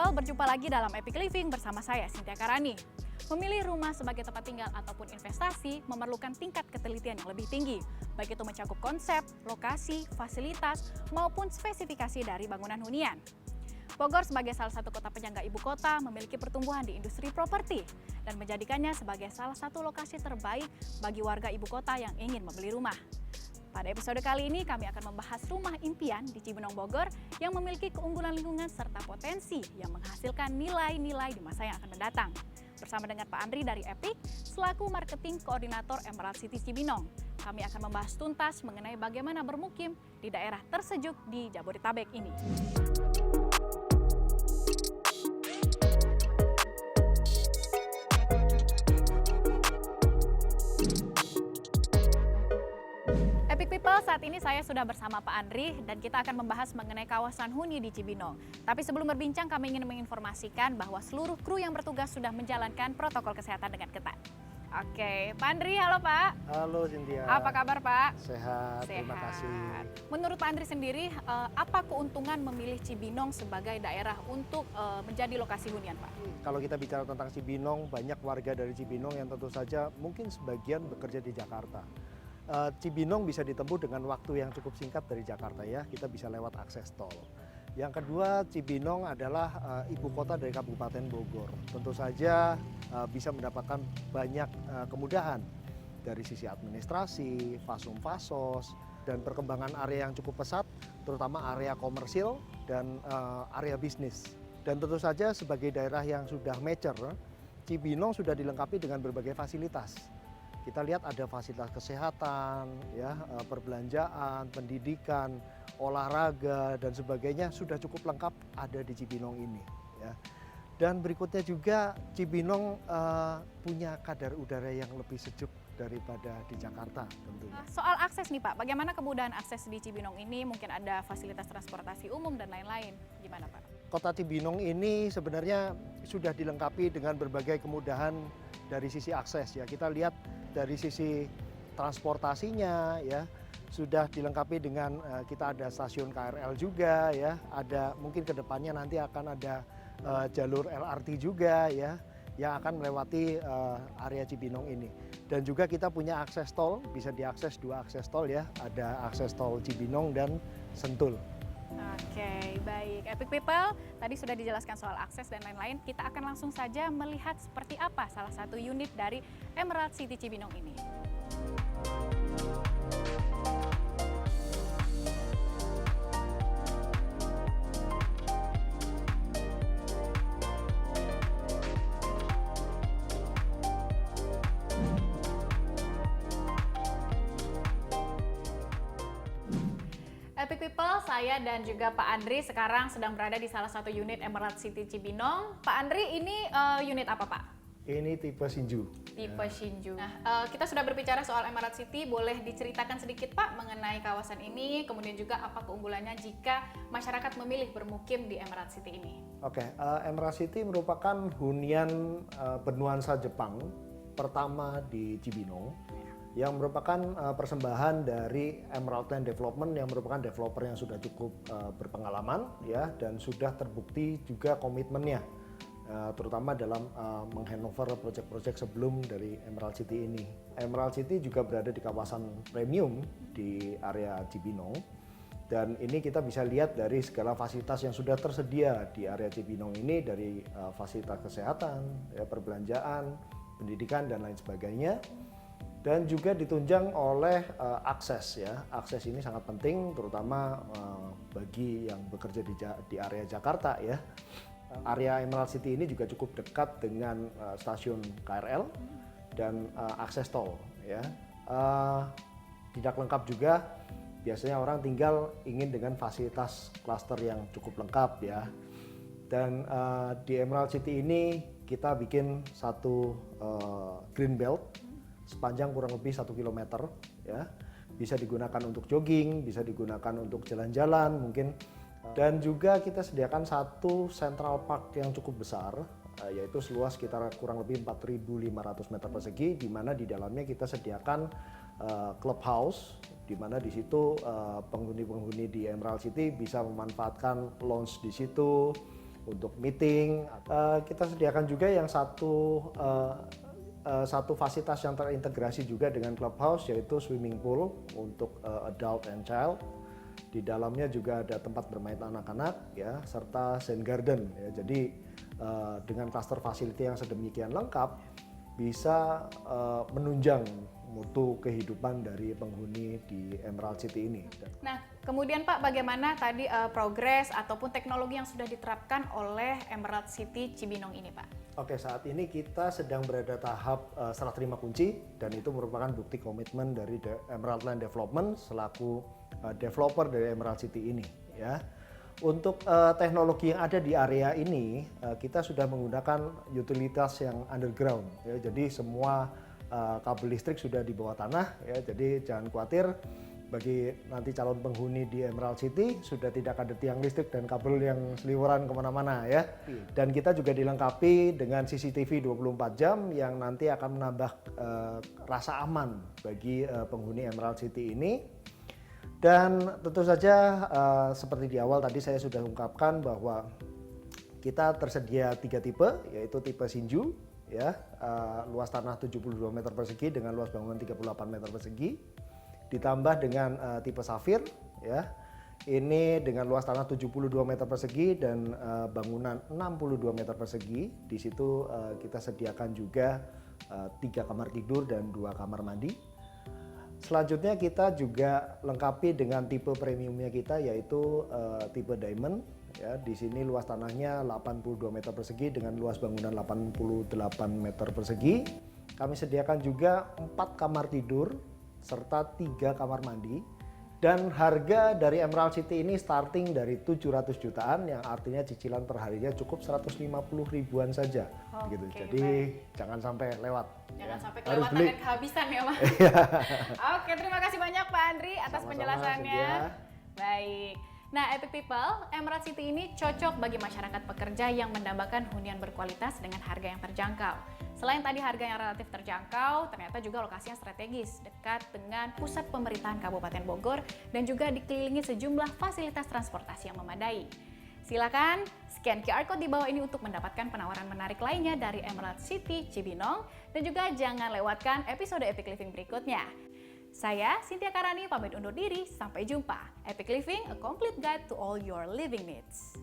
People, berjumpa lagi dalam Epic Living bersama saya, Cynthia Karani. Memilih rumah sebagai tempat tinggal ataupun investasi memerlukan tingkat ketelitian yang lebih tinggi, baik itu mencakup konsep, lokasi, fasilitas, maupun spesifikasi dari bangunan hunian. Bogor sebagai salah satu kota penyangga ibu kota memiliki pertumbuhan di industri properti dan menjadikannya sebagai salah satu lokasi terbaik bagi warga ibu kota yang ingin membeli rumah. Pada episode kali ini kami akan membahas rumah impian di Cibinong Bogor yang memiliki keunggulan lingkungan serta potensi yang menghasilkan nilai-nilai di masa yang akan mendatang. Bersama dengan Pak Andri dari Epic, selaku Marketing Koordinator Emerald City Cibinong, kami akan membahas tuntas mengenai bagaimana bermukim di daerah tersejuk di Jabodetabek ini. Epic People, saat ini saya sudah bersama Pak Andri dan kita akan membahas mengenai kawasan huni di Cibinong. Tapi sebelum berbincang, kami ingin menginformasikan bahwa seluruh kru yang bertugas sudah menjalankan protokol kesehatan dengan ketat. Oke, Pak Andri, halo Pak. Halo Cynthia. Apa kabar Pak? Sehat, terima kasih. Menurut Pak Andri sendiri, apa keuntungan memilih Cibinong sebagai daerah untuk menjadi lokasi hunian Pak? Kalau kita bicara tentang Cibinong, banyak warga dari Cibinong yang tentu saja mungkin sebagian bekerja di Jakarta. Cibinong bisa ditempuh dengan waktu yang cukup singkat dari Jakarta ya, kita bisa lewat akses tol. Yang kedua, Cibinong adalah ibu kota dari Kabupaten Bogor. Tentu saja bisa mendapatkan banyak kemudahan dari sisi administrasi, fasum-fasos, dan perkembangan area yang cukup pesat, terutama area komersil dan area bisnis. Dan tentu saja sebagai daerah yang sudah mature, Cibinong sudah dilengkapi dengan berbagai fasilitas. Kita lihat ada fasilitas kesehatan, ya, perbelanjaan, pendidikan, olahraga dan sebagainya sudah cukup lengkap ada di Cibinong ini. Ya. Dan berikutnya juga Cibinong punya kadar udara yang lebih sejuk daripada di Jakarta tentunya. Soal akses nih Pak, bagaimana kemudahan akses di Cibinong ini? Mungkin ada fasilitas transportasi umum dan lain-lain. Gimana Pak? Kota Cibinong ini sebenarnya sudah dilengkapi dengan berbagai kemudahan dari sisi akses ya. Kita lihat dari sisi transportasinya ya sudah dilengkapi dengan kita ada stasiun KRL juga ya, ada mungkin kedepannya nanti akan ada jalur LRT juga ya yang akan melewati area Cibinong ini. Dan juga kita punya akses tol, bisa diakses dua akses tol ya, ada akses tol Cibinong dan Sentul. Oke, baik. Epic People, tadi sudah dijelaskan soal akses dan lain-lain. Kita akan langsung saja melihat seperti apa salah satu unit dari Emerald City Cibinong ini. Epic People, saya dan juga Pak Andri sekarang sedang berada di salah satu unit Emerald City Cibinong. Pak Andri, ini unit apa Pak? Ini tipe Shinju. Tipe Shinju. Nah, kita sudah berbicara soal Emerald City, boleh diceritakan sedikit Pak mengenai kawasan ini, kemudian juga apa keunggulannya jika masyarakat memilih bermukim di Emerald City ini? Oke, Emerald City merupakan hunian bernuansa Jepang pertama di Cibinong, yang merupakan persembahan dari Emerald Land Development yang merupakan developer yang sudah cukup berpengalaman ya dan sudah terbukti juga komitmennya terutama dalam menghandover proyek-proyek sebelum dari Emerald City ini. Emerald City juga berada di kawasan premium di area Cibinong dan ini kita bisa lihat dari segala fasilitas yang sudah tersedia di area Cibinong ini, dari fasilitas kesehatan, ya, perbelanjaan, pendidikan dan lain sebagainya. Dan juga ditunjang oleh akses ya. Akses ini sangat penting terutama bagi yang bekerja di area Jakarta ya. Area Emerald City ini juga cukup dekat dengan stasiun KRL dan akses tol ya. Tidak lengkap juga, biasanya orang tinggal ingin dengan fasilitas klaster yang cukup lengkap ya. Dan di Emerald City ini kita bikin satu green belt sepanjang kurang lebih 1 km ya, bisa digunakan untuk jogging, bisa digunakan untuk jalan-jalan mungkin, dan juga kita sediakan satu Central Park yang cukup besar, yaitu seluas sekitar kurang lebih 4.500 meter persegi, di mana di dalamnya kita sediakan clubhouse, di mana di situ penghuni-penghuni di Emerald City bisa memanfaatkan lounge di situ, untuk meeting. Kita sediakan juga yang satu fasilitas yang terintegrasi juga dengan clubhouse, yaitu swimming pool untuk adult and child. Di dalamnya juga ada tempat bermain anak-anak ya, serta Zen Garden ya. Jadi dengan cluster facility yang sedemikian lengkap bisa menunjang mutu kehidupan dari penghuni di Emerald City ini. Nah, kemudian Pak, bagaimana tadi progres ataupun teknologi yang sudah diterapkan oleh Emerald City Cibinong ini, Pak? Oke, saat ini kita sedang berada tahap serah terima kunci, dan itu merupakan bukti komitmen dari Emerald Land Development selaku developer dari Emerald City ini ya. Untuk teknologi yang ada di area ini, kita sudah menggunakan utilitas yang underground ya. Jadi semua kabel listrik sudah di bawah tanah ya. Jadi jangan khawatir, bagi nanti calon penghuni di Emerald City sudah tidak ada tiang listrik dan kabel yang seliweran kemana-mana ya. Dan kita juga dilengkapi dengan CCTV 24 jam yang nanti akan menambah rasa aman bagi penghuni Emerald City ini. Dan tentu saja seperti di awal tadi saya sudah ungkapkan bahwa kita tersedia 3 tipe, yaitu tipe Shinju ya, luas tanah 72 meter persegi dengan luas bangunan 38 meter persegi, ditambah dengan tipe Safir ya, ini dengan luas tanah 72 meter persegi dan bangunan 62 meter persegi. Di situ kita sediakan juga 3 kamar tidur dan 2 kamar mandi. Selanjutnya kita juga lengkapi dengan tipe premiumnya kita, yaitu tipe Diamond ya. Di sini luas tanahnya 82 meter persegi dengan luas bangunan 88 meter persegi. Kami sediakan juga 4 kamar tidur serta 3 kamar mandi. Dan harga dari Emerald City ini starting dari 700 jutaan, yang artinya cicilan per harinya cukup 150 ribuan saja. Gitu. Jadi jangan sampai lewat. Jangan sampai kelewatan dan kehabisan ya, Pak. Oke, terima kasih banyak Pak Andri atas penjelasannya. Baik. Nah, Epic People, Emerald City ini cocok bagi masyarakat pekerja yang mendambakan hunian berkualitas dengan harga yang terjangkau. Selain tadi harga yang relatif terjangkau, ternyata juga lokasinya strategis, dekat dengan pusat pemerintahan Kabupaten Bogor dan juga dikelilingi sejumlah fasilitas transportasi yang memadai. Silakan scan QR Code di bawah ini untuk mendapatkan penawaran menarik lainnya dari Emerald City Cibinong, dan juga jangan lewatkan episode Epic Living berikutnya. Saya Cynthia Karani pamit undur diri, sampai jumpa. Epic Living, a complete guide to all your living needs.